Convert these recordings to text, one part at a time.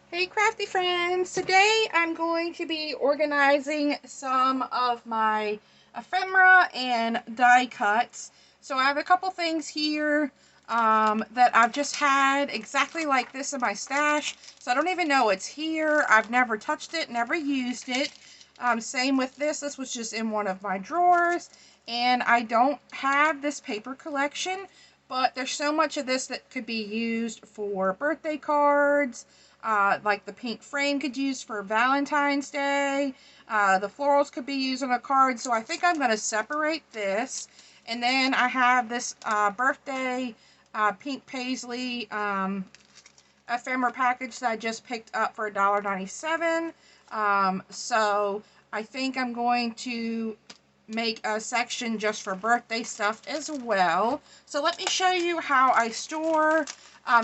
Hey crafty friends! Today I'm going to be organizing some of my ephemera and die cuts. So I have a couple things here that I've just had exactly like this in my stash. So I don't even know it's here. I've never touched it, never used it. Same with this. This was just in one of my drawers. And I don't have this paper collection, but there's so much of this that could be used for birthday cards. Like the pink frame could use for Valentine's Day. The florals could be used on a card. So I think I'm going to separate this. And then I have this birthday pink paisley ephemera package that I just picked up for $1.97. So I think I'm going to make a section just for birthday stuff as well. So let me show you how I store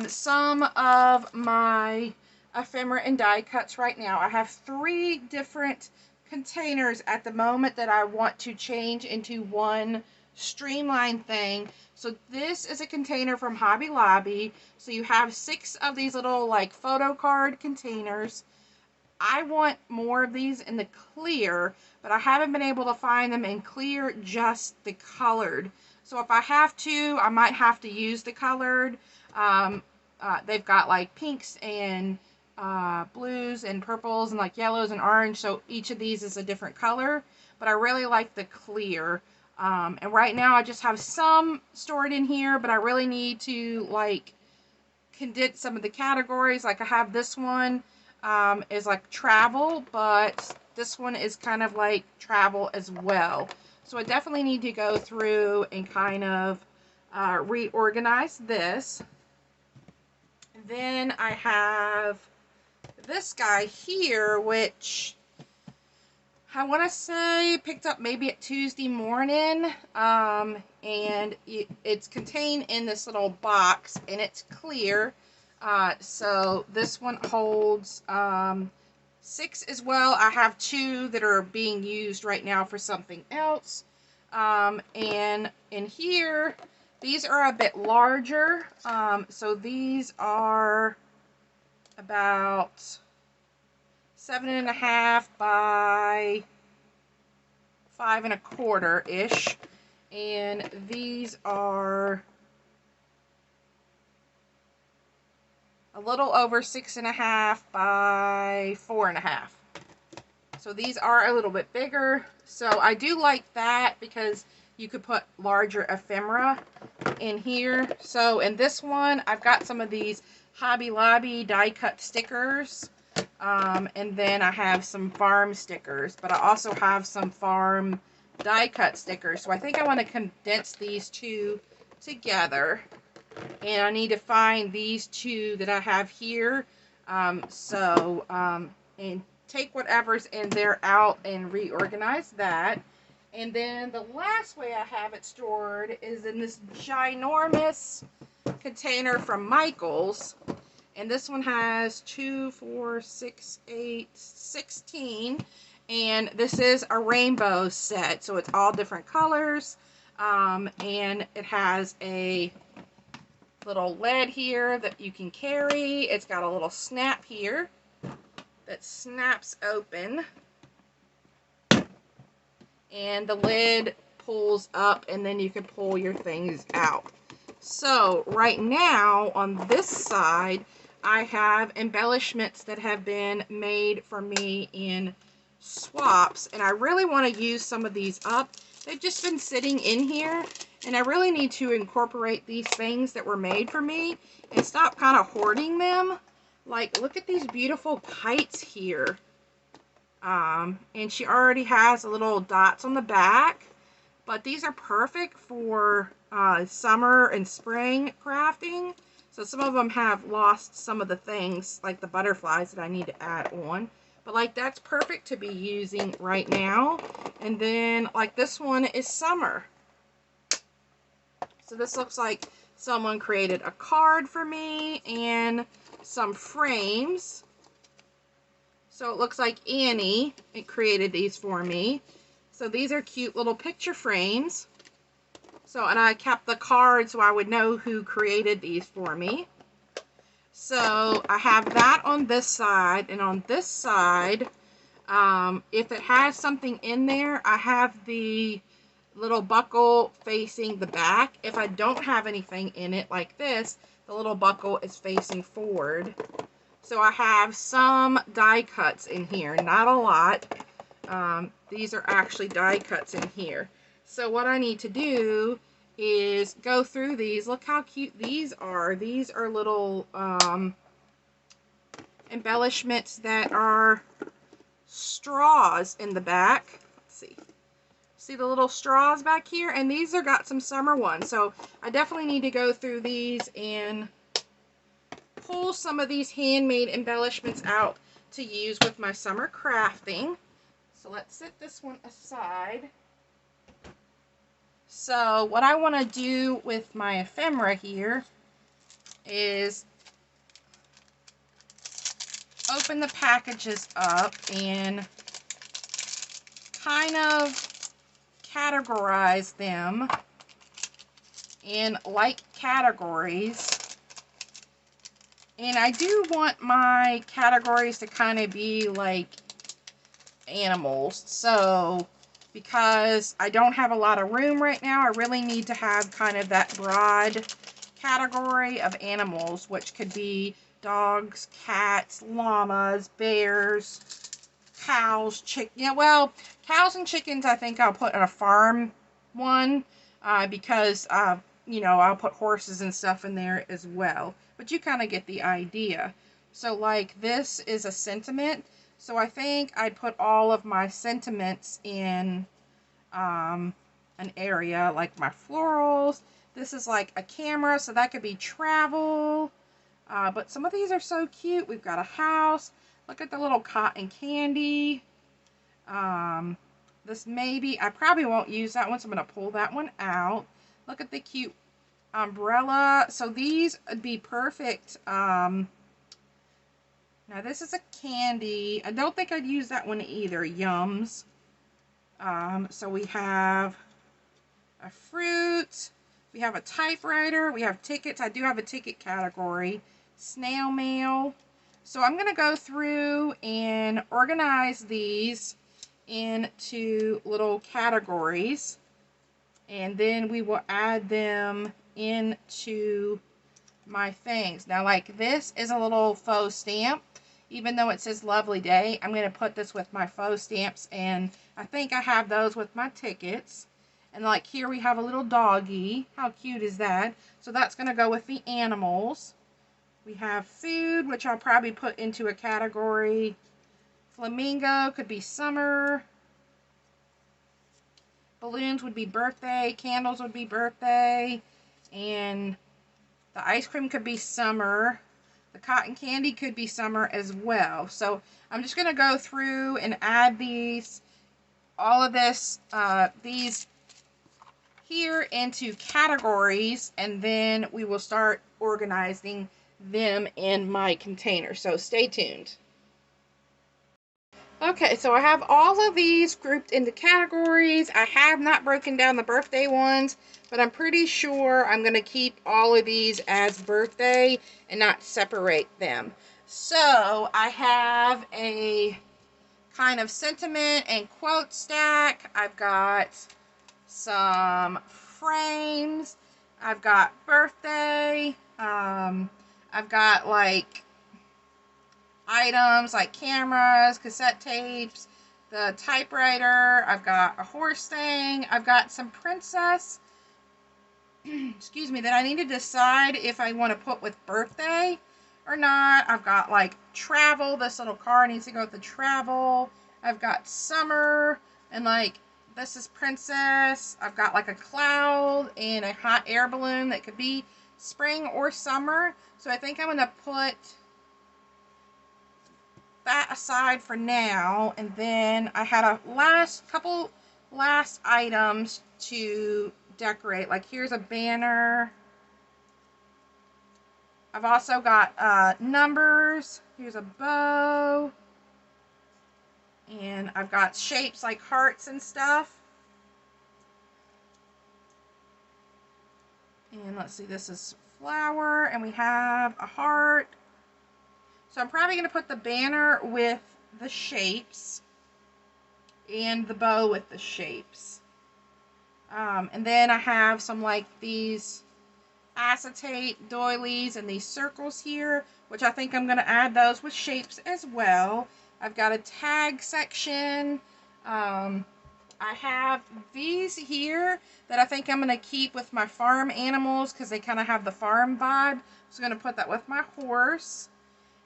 some of my ephemera and die cuts right now. I have 3 different containers at the moment that I want to change into one streamlined thing. So this is a container from Hobby Lobby. So you have 6 of these little like photo card containers. I want more of these in the clear, but I haven't been able to find them in clear, just the colored. So if I have to, I might have to use the colored. They've got like pinks and blues and purples and like yellows and orange, so each of these is a different color, but I really like the clear. And right now I just have some stored in here, but I really need to like condense some of the categories. Like I have this one is like travel, but this one is kind of like travel as well. So I definitely need to go through and kind of reorganize this. Then I have this guy here, which I want to say picked up maybe at Tuesday morning, and it's contained in this little box, and it's clear. So this one holds 6 as well. I have 2 that are being used right now for something else. And in here, these are a bit larger. So these are about 7.5 by 5.25-ish, and these are a little over 6.5 by 4.5. So these are a little bit bigger. So I do like that because you could put larger ephemera in here. So in this one, I've got some of these Hobby Lobby die cut stickers. And then I have some farm stickers, but I also have some farm die cut stickers. So I think I want to condense these 2 together. And I need to find these 2 that I have here. And take whatever's in there out and reorganize that. And then the last way I have it stored is in this ginormous container from Michaels. And this one has 2, 4, 6, 8, 16. And this is a rainbow set. So it's all different colors. And it has a little lead here that you can carry. It's got a little snap here that snaps open. And the lid pulls up, and then you can pull your things out. So right now on this side, I have embellishments that have been made for me in swaps, and I really want to use some of these up. They've just been sitting in here, and I really need to incorporate these things that were made for me and stop kind of hoarding them. Like, look at these beautiful kites here. And she already has a little dots on the back, but these are perfect for summer and spring crafting. So some of them have lost some of the things, like the butterflies that I need to add on. But like that's perfect to be using right now. And then like this one is summer. So this looks like someone created a card for me and some frames. So it looks like Annie created these for me. So these are cute little picture frames. So, and I kept the card so I would know who created these for me. So I have that on this side, and on this side, if it has something in there, I have the little buckle facing the back. If I don't have anything in it like this, the little buckle is facing forward. So I have some die cuts in here, not a lot. These are actually die cuts in here. So what I need to do is go through these. Look how cute these are. These are little embellishments that are straws in the back. Let's see. See the little straws back here? And these are got some summer ones. So I definitely need to go through these and pull some of these handmade embellishments out to use with my summer crafting. So let's set this one aside. So what I want to do with my ephemera here is open the packages up and kind of categorize them in like categories. And I do want my categories to kind of be like animals. So because I don't have a lot of room right now, I really need to have kind of that broad category of animals, which could be dogs, cats, llamas, bears, cows, chickens. Yeah, well, cows and chickens I think I'll put in a farm one because, you know, I'll put horses and stuff in there as well. But you kind of get the idea. So like this is a sentiment. So I think I'd put all of my sentiments in an area like my florals. This is like a camera, so that could be travel. But some of these are so cute. We've got a house. Look at the little cotton candy. This maybe, I probably won't use that one, so I'm going to pull that one out. Look at the cute umbrella. So these would be perfect. Now this is a candy. I don't think I'd use that one either. Yums. So we have a fruit. We have a typewriter. We have tickets. I do have a ticket category. Snail mail. So I'm going to go through and organize these into little categories. And then we will add them into my things. Now, like this is a little faux stamp. Even though it says lovely day, I'm going to put this with my faux stamps, and I think I have those with my tickets. And like here we have a little doggy. How cute is that? So that's going to go with the animals. We have food, which I'll probably put into a category. Flamingo could be summer. Balloons would be birthday. Candles would be birthday. And the ice cream could be summer. The cotton candy could be summer as well. So I'm just going to go through and add these, all of this, these here into categories, and then we will start organizing them in my container. So stay tuned. Okay, so I have all of these grouped into categories. I have not broken down the birthday ones, but I'm pretty sure I'm going to keep all of these as birthday and not separate them. So I have a kind of sentiment and quote stack. I've got some frames. I've got birthday. I've got like items like cameras, cassette tapes, the typewriter. I've got a horse thing. I've got some princess, excuse me, that I need to decide if I want to put with birthday or not. I've got like travel. This little car needs to go with the travel. I've got summer, and like this is princess. I've got like a cloud and a hot air balloon that could be spring or summer. So I think I'm going to put that aside for now, and then I had a couple last items to decorate. Like here's a banner. I've also got numbers. Here's a bow, and I've got shapes like hearts and stuff. And let's see, this is flower, and we have a heart. So I'm probably going to put the banner with the shapes and the bow with the shapes. And then I have some like these acetate doilies and these circles here, which I think I'm going to add those with shapes as well. I've got a tag section. I have these here that I think I'm going to keep with my farm animals because they kind of have the farm vibe. So I'm going to put that with my horse.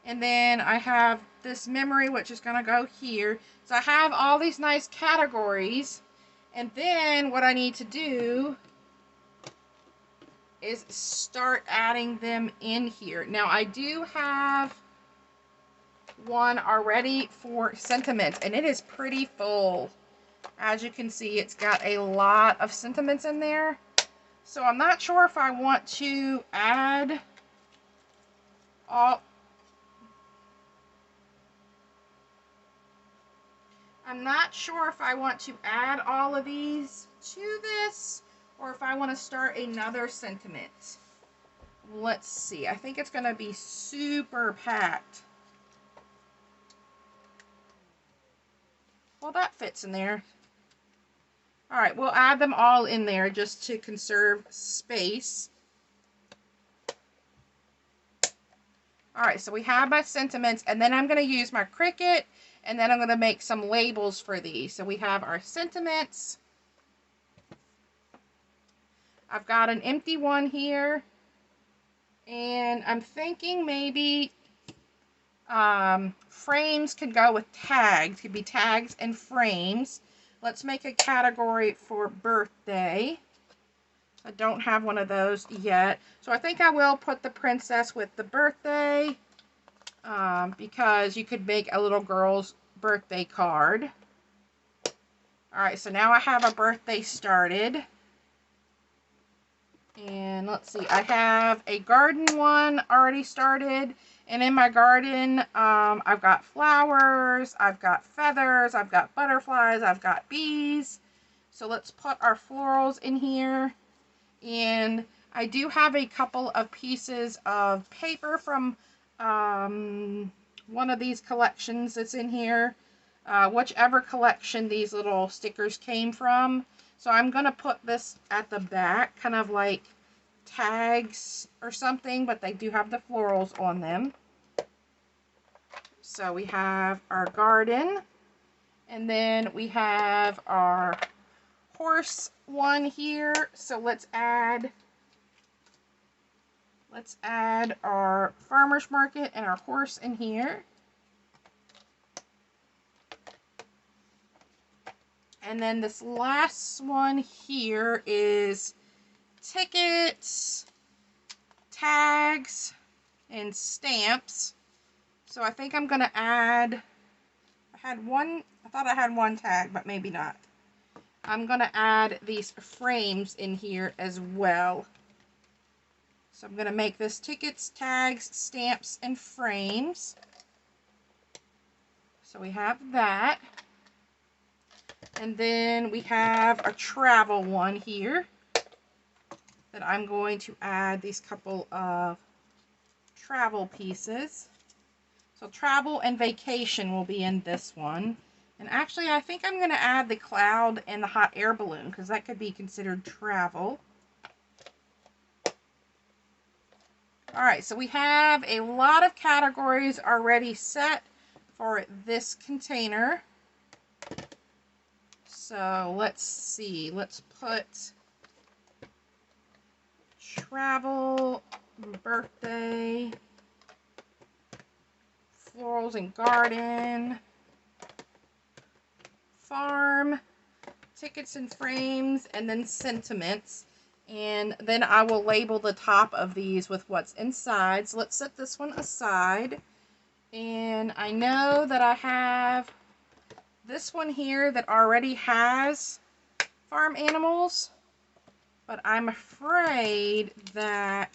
And then I have this memory, which is going to go here. So I have all these nice categories. And then what I need to do is start adding them in here. Now I do have one already for sentiments, and it is pretty full. As you can see, it's got a lot of sentiments in there. So I'm not sure if I want to add all... I'm not sure if I want to add all of these to this or if I want to start another sentiment. Let's see. I think it's going to be super packed. Well, that fits in there. All right, we'll add them all in there just to conserve space. All right, so we have my sentiments, and then I'm going to use my Cricut, and then I'm going to make some labels for these. So we have our sentiments. I've got an empty one here, and I'm thinking maybe frames could go with tags. Could be tags and frames. Let's make a category for birthday. I don't have one of those yet. So I think I will put the princess with the birthday because you could make a little girl's birthday card. Alright, so now I have a birthday started. And let's see, I have a garden one already started. And in my garden, I've got flowers, I've got feathers, I've got butterflies, I've got bees. So let's put our florals in here. And I do have a couple of pieces of paper from one of these collections that's in here. Whichever collection these little stickers came from. So I'm going to put this at the back, kind of like tags or something, but they do have the florals on them. So we have our garden, and then we have our horse one here. So let's add our farmer's market and our horse in here. And then this last one here is tickets, tags, and stamps. So I think I'm going to add, I thought I had one tag, but maybe not. I'm going to add these frames in here as well. So I'm going to make this tickets, tags, stamps, and frames. So we have that. And then we have a travel one here that I'm going to add these couple of travel pieces. So travel and vacation will be in this one. And actually, I think I'm going to add the cloud and the hot air balloon because that could be considered travel. Alright, so we have a lot of categories already set for this container. So let's see, let's put travel, birthday, florals and garden, farm, tickets and frames, and then sentiments. And then I will label the top of these with what's inside. So let's set this one aside. And I know that I have this one here that already has farm animals, but I'm afraid that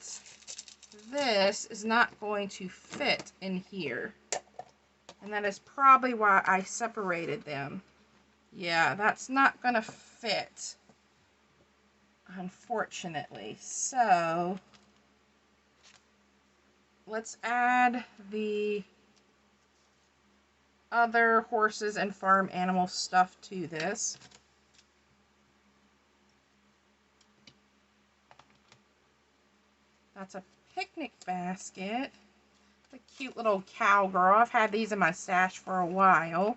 this is not going to fit in here. And that is probably why I separated them. Yeah, that's not going to fit, unfortunately. So let's add the other horses and farm animal stuff to this. That's a picnic basket. It's a cute little cowgirl. I've had these in my stash for a while.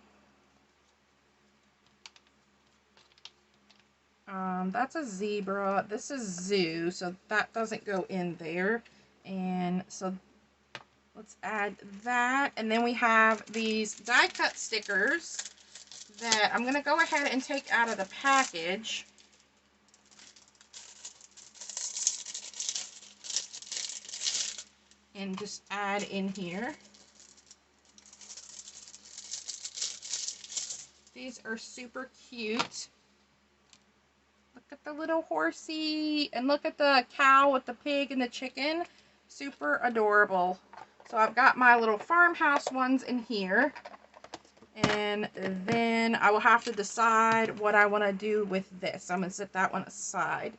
That's a zebra. This is zoo, so that doesn't go in there. And so let's add that. And then we have these die cut stickers that I'm going to go ahead and take out of the package. And just add in here. These are super cute. Look at the little horsey, and look at the cow with the pig and the chicken. Super adorable. So I've got my little farmhouse ones in here. And then I will have to decide what I want to do with this. I'm going to set that one aside.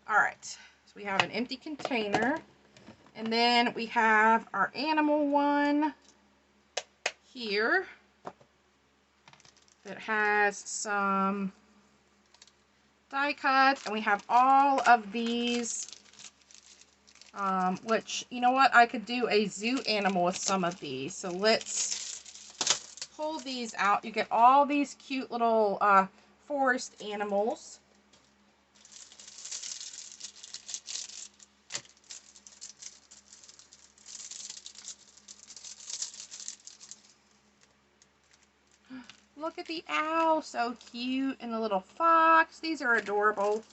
Alright, so we have an empty container. And then we have our animal one here that has some die cuts, and we have all of these, which, you know what, I could do a zoo animal with some of these. So let's pull these out. You get all these cute little forest animals. Look at the owl, so cute, and the little fox. These are adorable.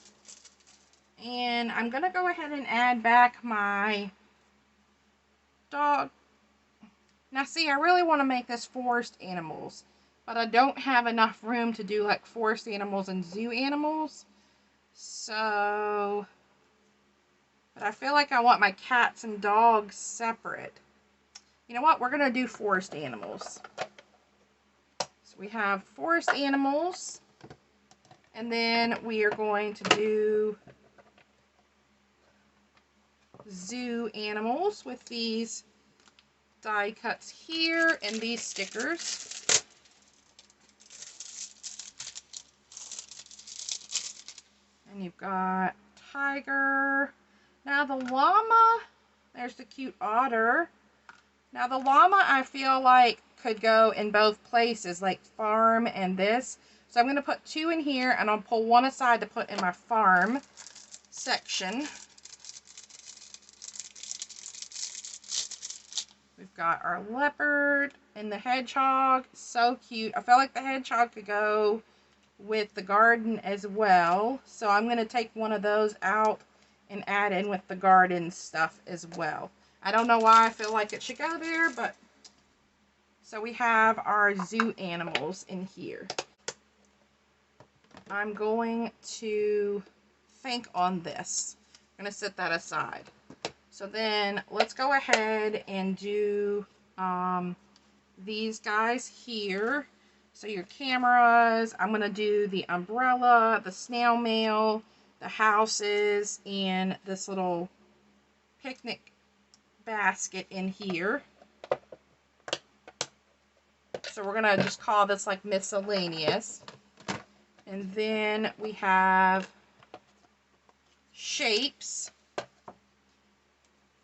And I'm going to go ahead and add back my dog. Now see, I really want to make this forest animals, but I don't have enough room to do like forest animals and zoo animals. So, but I feel like I want my cats and dogs separate. You know what? We're going to do forest animals. We have forest animals, and then we are going to do zoo animals with these die cuts here and these stickers. And you've got tiger. Now the llama, there's the cute otter. Now the llama, I feel like could go in both places, like farm and this. So I'm going to put two in here, and I'll pull one aside to put in my farm section. We've got our leopard and the hedgehog. So cute. I feel like the hedgehog could go with the garden as well. So I'm going to take one of those out and add in with the garden stuff as well. I don't know why I feel like it should go there, but so we have our zoo animals in here. I'm going to think on this. I'm going to set that aside. So then let's go ahead and do these guys here. So your cameras, I'm going to do the umbrella, the snail mail, the houses, and this little picnic basket in here. So we're going to just call this like miscellaneous. And then we have shapes,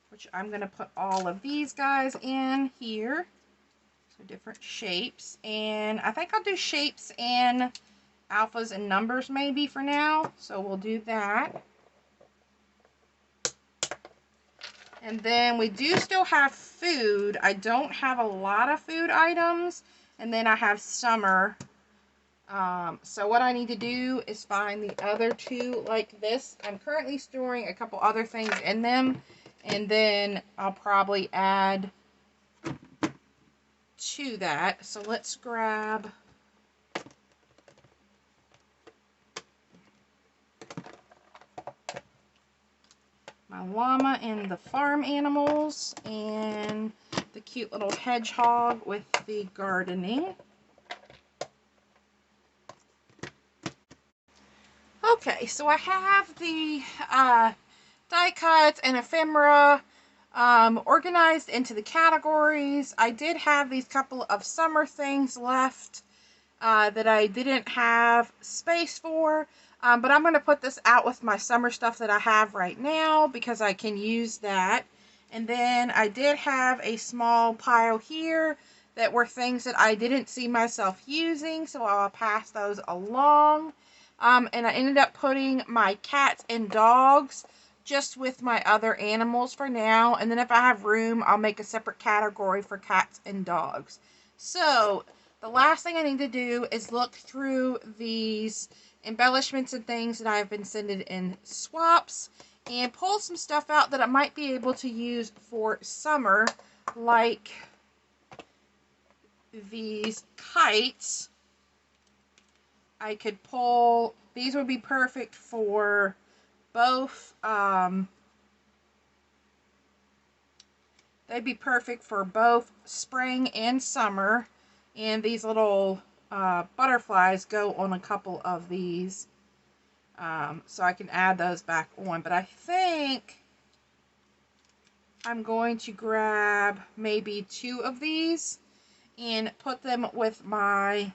which I'm going to put all of these guys in here. So different shapes. And I think I'll do shapes and alphas and numbers maybe for now. So we'll do that. And then we do still have food. I don't have a lot of food items. And then I have summer. So what I need to do is find the other two like this. I'm currently storing a couple other things in them. And then I'll probably add to that. So let's grab my llama and the farm animals, and the cute little hedgehog with the gardening. Okay, so I have the die cuts and ephemera organized into the categories. I did have these couple of summer things left that I didn't have space for, but I'm going to put this out with my summer stuff that I have right now because I can use that. And then I did have a small pile here that were things that I didn't see myself using, so I'll pass those along. And I ended up putting my cats and dogs just with my other animals for now, and then if I have room, I'll make a separate category for cats and dogs. So the last thing I need to do is look through these embellishments and things that I've been sending in swaps and pull some stuff out that I might be able to use for summer, like these kites. I could pull, these would be perfect for both, they'd be perfect for both spring and summer. And these little butterflies go on a couple of these. So I can add those back on. But I think I'm going to grab maybe 2 of these and put them with my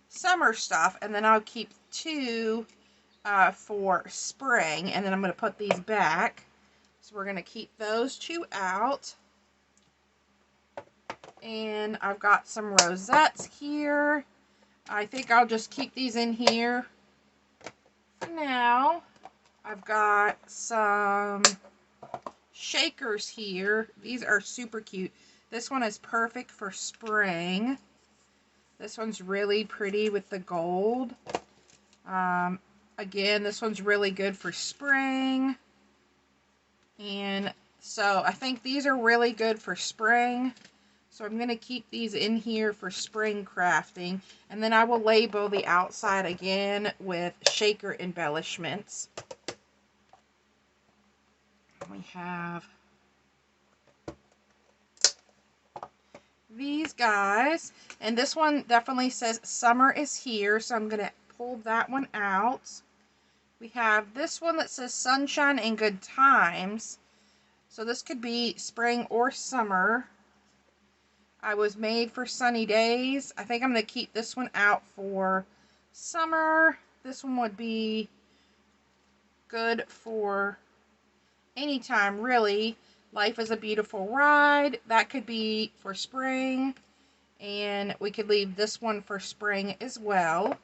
summer stuff. And then I'll keep 2 for spring. And then I'm going to put these back. So we're going to keep those 2 out. And I've got some rosettes here. I think I'll just keep these in here for now. I've got some shakers here. These are super cute. This one is perfect for spring. This one's really pretty with the gold. Again, this one's really good for spring. And so I think these are really good for spring. So I'm going to keep these in here for spring crafting. And then I will label the outside again with shaker embellishments. We have these guys. And this one definitely says summer is here. So I'm going to pull that one out. We have this one that says sunshine and good times. So this could be spring or summer. I was made for sunny days. I think I'm going to keep this one out for summer. This one would be good for any time, really. Life is a beautiful ride. That could be for spring. And we could leave this one for spring as well.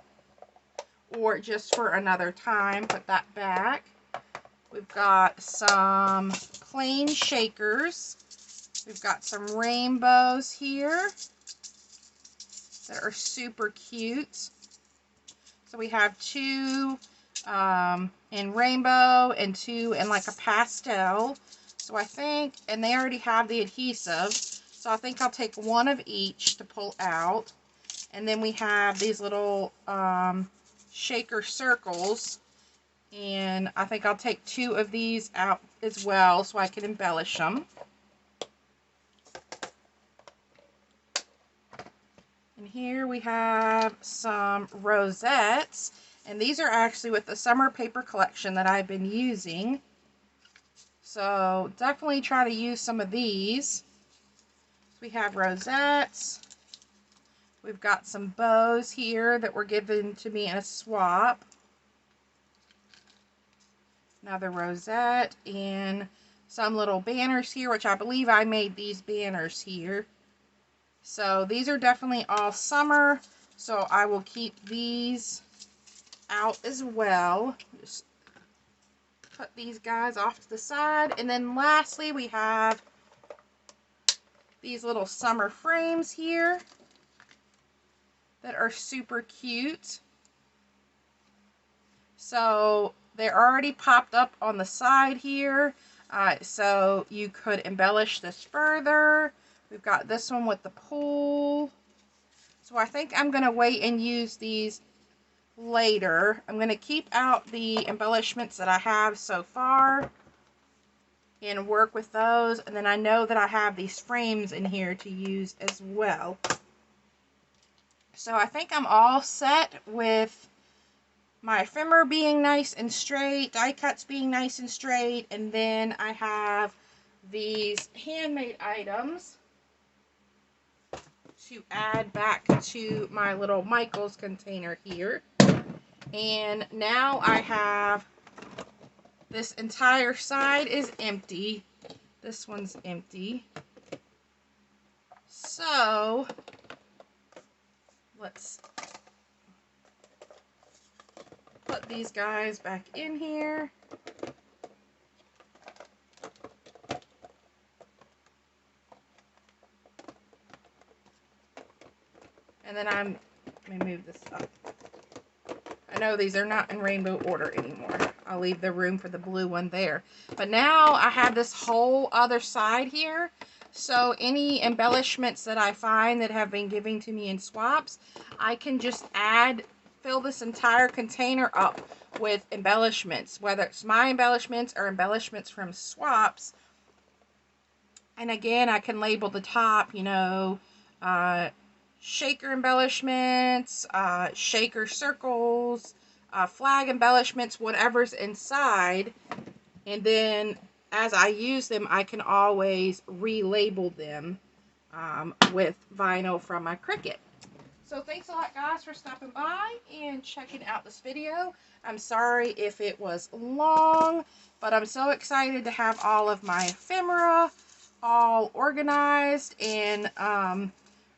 Or just for another time. Put that back. We've got some plain shakers. We've got some rainbows here that are super cute. So we have 2 in rainbow and 2 in like a pastel. So I think, and they already have the adhesive, so I think I'll take 1 of each to pull out. And then we have these little shaker circles, and I think I'll take 2 of these out as well so I can embellish them. And here we have some rosettes, and these are actually with the summer paper collection that I've been using. So definitely try to use some of these. So we have rosettes. We've got some bows here that were given to me in a swap. Another rosette and some little banners here, which I believe I made these banners here. So these are definitely all summer, so I will keep these out as well. Just put these guys off to the side. And then lastly, we have these little summer frames here that are super cute. So they're already popped up on the side here, so you could embellish this further. We've got this one with the pool. So I think I'm going to wait and use these later. I'm going to keep out the embellishments that I have so far and work with those. And then I know that I have these frames in here to use as well. So I think I'm all set with my ephemera being nice and straight, die cuts being nice and straight, and then I have these handmade items to add back to my little Michaels container here. And now I have this entire side is empty. This one's empty. So let's put these guys back in here. And then let me move this up. I know these are not in rainbow order anymore. I'll leave the room for the blue one there. But now I have this whole other side here. So any embellishments that I find that have been given to me in swaps, I can just fill this entire container up with embellishments, whether it's my embellishments or embellishments from swaps. And again, I can label the top, you know, shaker embellishments, shaker circles, flag embellishments, whatever's inside. And then as I use them, I can always relabel them with vinyl from my Cricut. So thanks a lot, guys, for stopping by and checking out this video. I'm sorry if it was long, but I'm so excited to have all of my ephemera all organized and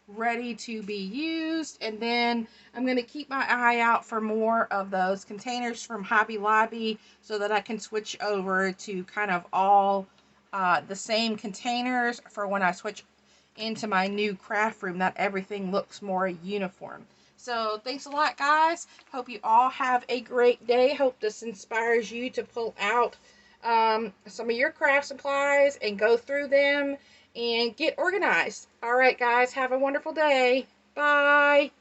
ready to be used. And then I'm going to keep my eye out for more of those containers from Hobby Lobby so that I can switch over to kind of all the same containers for when I switch into my new craft room, that everything looks more uniform. So thanks a lot, guys. Hope you all have a great day. Hope this inspires you to pull out some of your craft supplies and go through them and get organized. All right, guys, have a wonderful day. Bye.